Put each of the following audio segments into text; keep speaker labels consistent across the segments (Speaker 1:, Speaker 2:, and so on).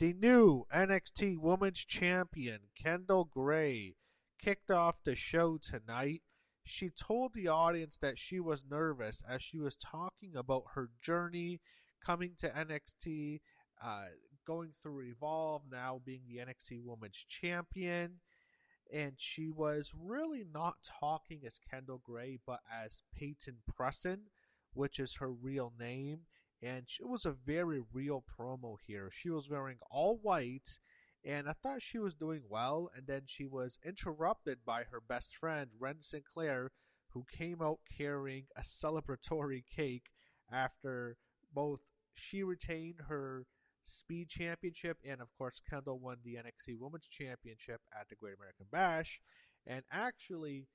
Speaker 1: The new NXT Women's Champion, Kendall Gray, kicked off the show tonight. She told the audience that she was nervous as she was talking about her journey coming to NXT, going through Evolve, now being the NXT Women's Champion. And she was really not talking as Kendall Gray, but as Peyton Preston, which is her real name. And it was a very real promo here. She was wearing all white, and I thought she was doing well. And then she was interrupted by her best friend, Ren Sinclair, who came out carrying a celebratory cake after both she retained her Speed Championship, and of course Kendall won the NXT Women's Championship at the Great American Bash. And actually,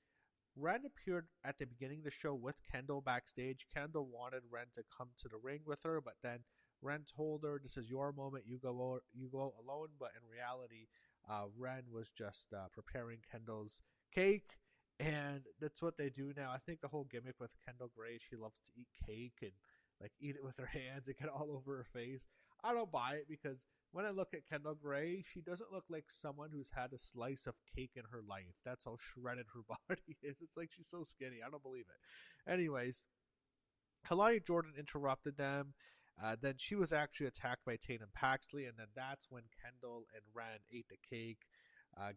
Speaker 1: Ren appeared at the beginning of the show with Kendall backstage. Kendall wanted Ren to come to the ring with her, but then Ren told her, "This is your moment. You go out alone." But in reality, Ren was just preparing Kendall's cake, and that's what they do now. I think the whole gimmick with Kendall Gray, she loves to eat cake and like eat it with her hands and get all over her face. I don't buy it because when I look at Kendall Gray, she doesn't look like someone who's had a slice of cake in her life. That's how shredded her body is. It's like she's so skinny. I don't believe it. Anyways, Kalani Jordan interrupted them. Then she was actually attacked by Tatum Paxley, and then that's when Kendall and Ren ate the cake,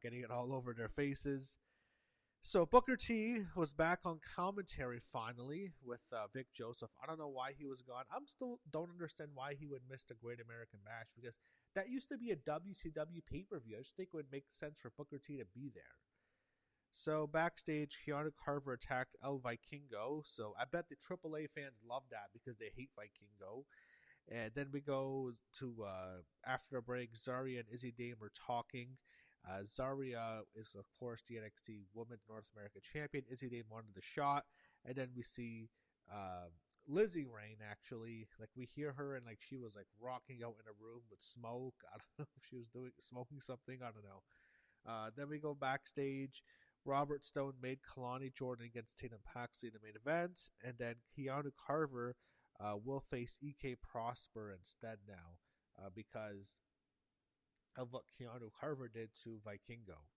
Speaker 1: getting it all over their faces. So Booker T was back on commentary finally with Vic Joseph. I don't know why he was gone. I'm still don't understand why he would miss the Great American Bash, because that used to be a WCW pay-per-view. I just think it would make sense for Booker T to be there. So backstage, Keanu Carver attacked El Vikingo. So I bet the AAA fans love that because they hate Vikingo. And then we go to, after the break, Zarya and Izzy Dame are talking. Zarya is, of course, the NXT Women's North American Champion. Izzy Dame wanted the shot. And then we see Lizzie Rain, actually. Like, we hear her, and, like, she was, like, rocking out in a room with smoke. I don't know if she was smoking something. I don't know. Then we go backstage. Robert Stone made Kalani Jordan against Tatum Paxley in the main event. And then Keanu Carver will face EK Prosper instead now because of what Keanu Carver did to Vikingo.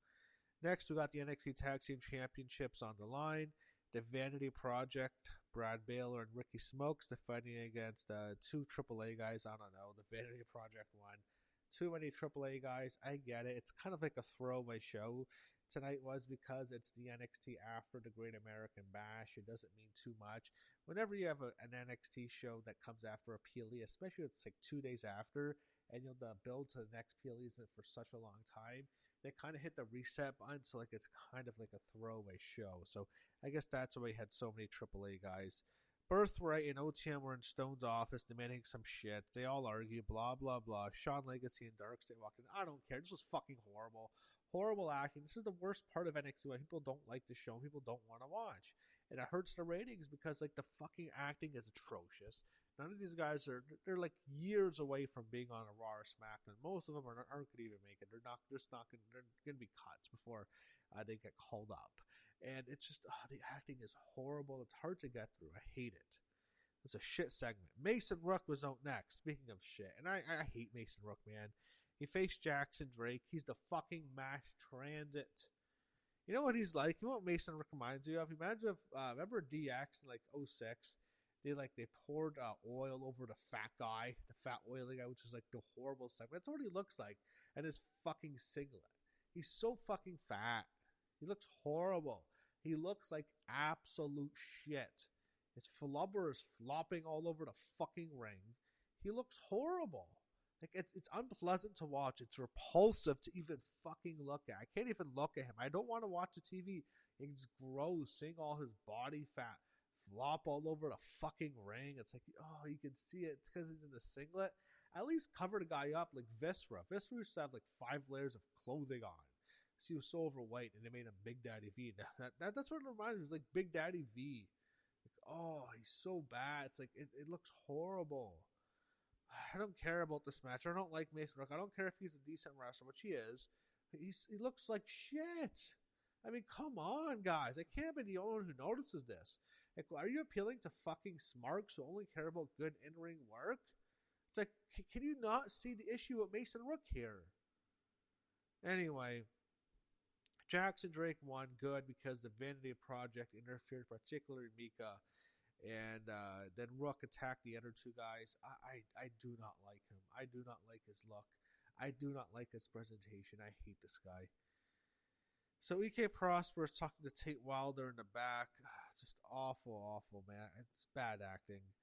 Speaker 1: Next, we got the NXT Tag Team Championships on the line. The Vanity Project, Brad Baylor and Ricky Smokes defending against two AAA guys. I don't know. The Vanity Project won. Too many AAA guys. I get it. It's kind of like a throwaway show. Tonight was because it's the NXT after the Great American Bash. It doesn't mean too much. Whenever you have an NXT show that comes after a PLE, especially if it's like 2 days after, and you'll build to the next PLEs for such a long time, they kind of hit the reset button, so like it's kind of like a throwaway show. So I guess that's why we had so many AAA guys. Birthright and OTM were in Stone's office demanding some shit. They all argue, blah, blah, blah. Shawn Legacy and Darkseid walked in. I don't care. This was fucking horrible. Horrible acting. This is the worst part of NXT. Why people don't like the show. People don't want to watch. And it hurts the ratings because, like, the fucking acting is atrocious. None of these guys they're like years away from being on a Raw or SmackDown. Most of them aren't going to even make it. They're going to be cuts before they get called up. And it's just, the acting is horrible. It's hard to get through. I hate it. It's a shit segment. Mason Rook was out next. Speaking of shit. And I hate Mason Rook, man. He faced Jackson Drake. He's the fucking mass transit. You know what he's like? You know what Mason Rook reminds you of? He reminds you of, remember DX in like 06? They poured oil over the fat guy, the fat oily guy, which is like the horrible segment. That's what he looks like. And his fucking singlet. He's so fucking fat. He looks horrible. He looks like absolute shit. His flubber is flopping all over the fucking ring. He looks horrible. Like, it's unpleasant to watch. It's repulsive to even fucking look at. I can't even look at him. I don't want to watch the TV. It's gross seeing all his body fat flop all over the fucking ring. It's like, oh, you can see it. It's because he's in the singlet. At least cover the guy up like Viscera. Viscera used to have like 5 layers of clothing on. He was so overweight, and they made him Big Daddy V. That's what it reminds me. It's like Big Daddy V. Like, oh, he's so bad. It's like it looks horrible. I don't care about this match. I don't like Mason Rook. I don't care if he's a decent wrestler, which he is. He looks like shit. I mean, come on, guys. I can't be the only one who notices this. Like, are you appealing to fucking smarks who only care about good in-ring work? It's like, can you not see the issue with Mason Rook here? Anyway, Jackson Drake won good because the Vanity Project interfered, particularly Mika. And then Rook attacked the other two guys. I do not like him. I do not like his look. I do not like his presentation. I hate this guy. So EK Prosper is talking to Tate Wilder in the back. Just awful, man. It's bad acting.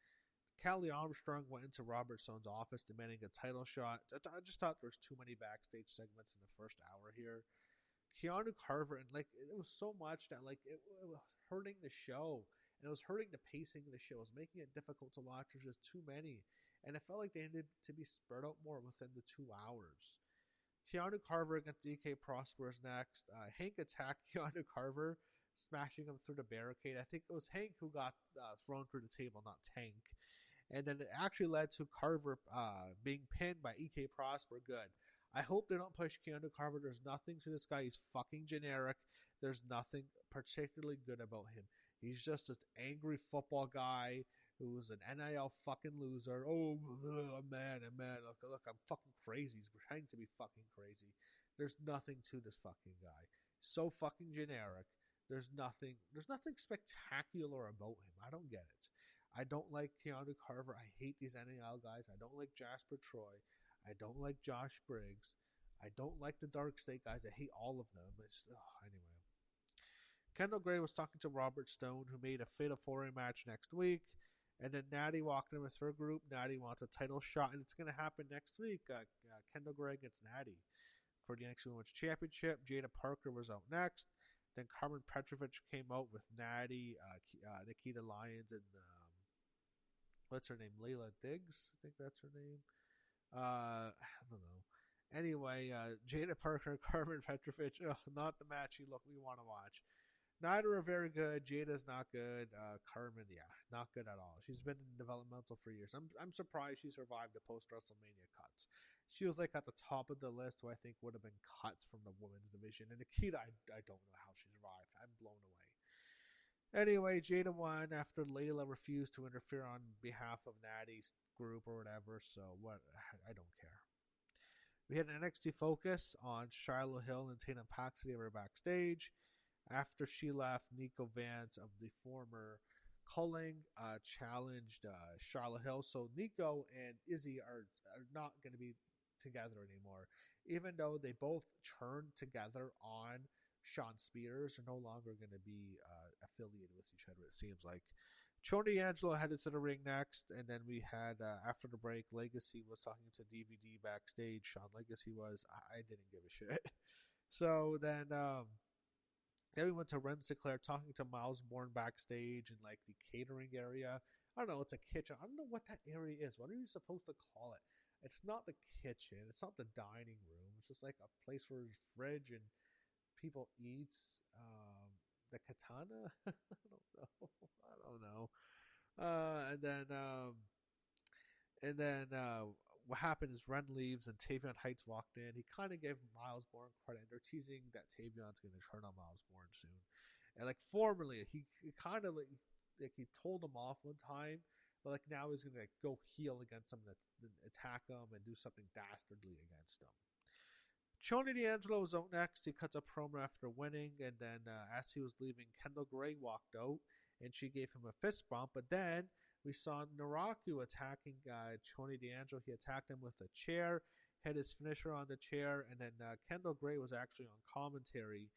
Speaker 1: Callie Armstrong went into Robert Stone's office demanding a title shot. I just thought there was too many backstage segments in the first hour here. Keanu Carver, and like it was so much that like it was hurting the show, and it was hurting the pacing of the show. It was making it difficult to watch. There's just too many, and it felt like they needed to be spread out more within the 2 hours. Keanu Carver against DK Prosper is next. Hank attacked Keanu Carver, smashing him through the barricade. I think it was Hank who got thrown through the table, not Tank. And then it actually led to Carver being pinned by EK Prosper. Good. I hope they don't push Keanu Carver. There's nothing to this guy. He's fucking generic. There's nothing particularly good about him. He's just an angry football guy who's an NIL fucking loser. Oh, man. Look, I'm fucking crazy. He's pretending to be fucking crazy. There's nothing to this fucking guy. So fucking generic. There's nothing spectacular about him. I don't get it. I don't like Keanu Carver. I hate these NIL guys. I don't like Jasper Troy. I don't like Josh Briggs. I don't like the Dark State guys. I hate all of them. Anyway. Kendall Gray was talking to Robert Stone, who made a Fatal 4-Way match next week. And then Natty walked in with her group. Natty wants a title shot, and it's going to happen next week. Kendall Gray against Natty for the NXT Women's Championship. Jada Parker was out next. Then Carmen Petrovich came out with Natty, Nikita Lyons, and what's her name? Layla Diggs? I think that's her name. I don't know. Anyway, Jada Parker and Carmen Petrovich, not the match we want to watch. Neither are very good. Jada's not good. Carmen, not good at all. She's been in developmental for years. I'm surprised she survived the post-WrestleMania cuts. She was like at the top of the list who I think would have been cuts from the women's division. And Nikita, I don't know how she survived. I'm blown away. Anyway, Jada won after Layla refused to interfere on behalf of Natty's group or whatever. So what? I don't care. We had an NXT focus on Shiloh Hill and Tatum Paxley over backstage. After she left, Nico Vance of the former Culling challenged Shiloh Hill. So Nico and Izzy are not going to be together anymore. Even though they both turned together on Sean Spears, are no longer going to be affiliated with each other, it seems like. Tony D'Angelo headed to the ring next, and then we had, after the break, Legacy was talking to DVD backstage. Sean Legacy was. I didn't give a shit. So then we went to Rem Sinclair talking to Miles Bourne backstage in like the catering area. I don't know, it's a kitchen. I don't know what that area is. What are you supposed to call it? It's not the kitchen. It's not the dining room. It's just like a place where there's a fridge and people eat. The Katana? I don't know. And then what happened is Ren leaves and Tavion Heights walked in. He kind of gave Miles Bourne credit. They're teasing that Tavion's going to turn on Miles Bourne soon. And like formerly, he kind of like he told him off one time, but like now he's going to like go heel against him, attack him, and do something dastardly against him. Tony D'Angelo was out next. He cuts a promo after winning, and then as he was leaving, Kendall Gray walked out, and she gave him a fist bump. But then we saw Naraku attacking Tony D'Angelo. He attacked him with a chair, hit his finisher on the chair, and then Kendall Gray was actually on commentary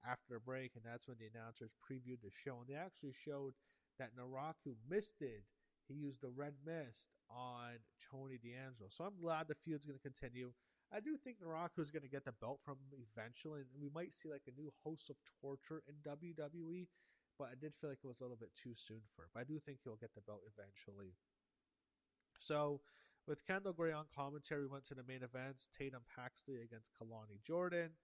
Speaker 1: after the break, and that's when the announcers previewed the show. And they actually showed that Naraku misted. He used the red mist on Tony D'Angelo. So I'm glad the feud's going to continue. I do think Naraku is going to get the belt from him eventually, and we might see like a new host of torture in WWE, but I did feel like it was a little bit too soon for him. But I do think he'll get the belt eventually. So with Kendall Gray on commentary, we went to the main events, Tatum Paxley against Kalani Jordan.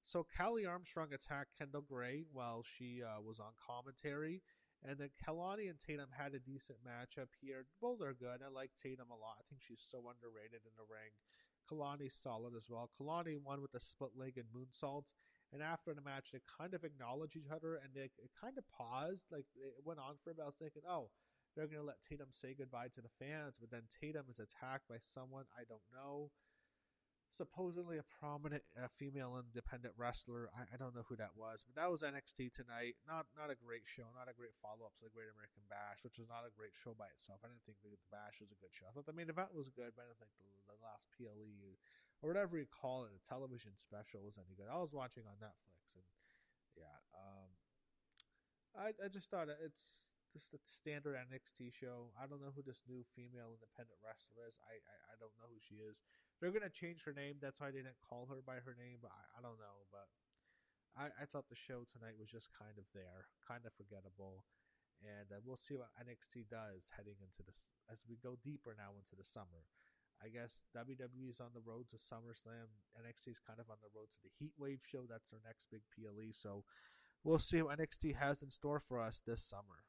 Speaker 1: So Callie Armstrong attacked Kendall Gray while she was on commentary, and then Kalani and Tatum had a decent matchup here. Both are good. I like Tatum a lot. I think she's so underrated in the ring. Kalani's solid as well. Kalani won with the split-legged moonsaults, and after the match, they kind of acknowledged each other, and it kind of paused. Like, it went on for a bit. I was thinking, oh, they're going to let Tatum say goodbye to the fans, but then Tatum is attacked by someone I don't know. Supposedly a prominent female independent wrestler. I don't know who that was, but that was NXT tonight. Not a great show, not a great follow up to the Great American Bash, which was not a great show by itself. I didn't think the Bash was a good show. I thought the main event was good, but I didn't think the last PLE or whatever you call it, the television special, was any good. I was watching on Netflix, and yeah, I just thought it's just a standard NXT show. I don't know who this new female independent wrestler is. I don't know who she is. They're going to change her name. That's why they didn't call her by her name, but I don't know. But I thought the show tonight was just kind of there, kind of forgettable. And we'll see what NXT does heading into this as we go deeper now into the summer. I guess WWE is on the road to SummerSlam. NXT is kind of on the road to the Heatwave show. That's their next big PLE. So we'll see what NXT has in store for us this summer.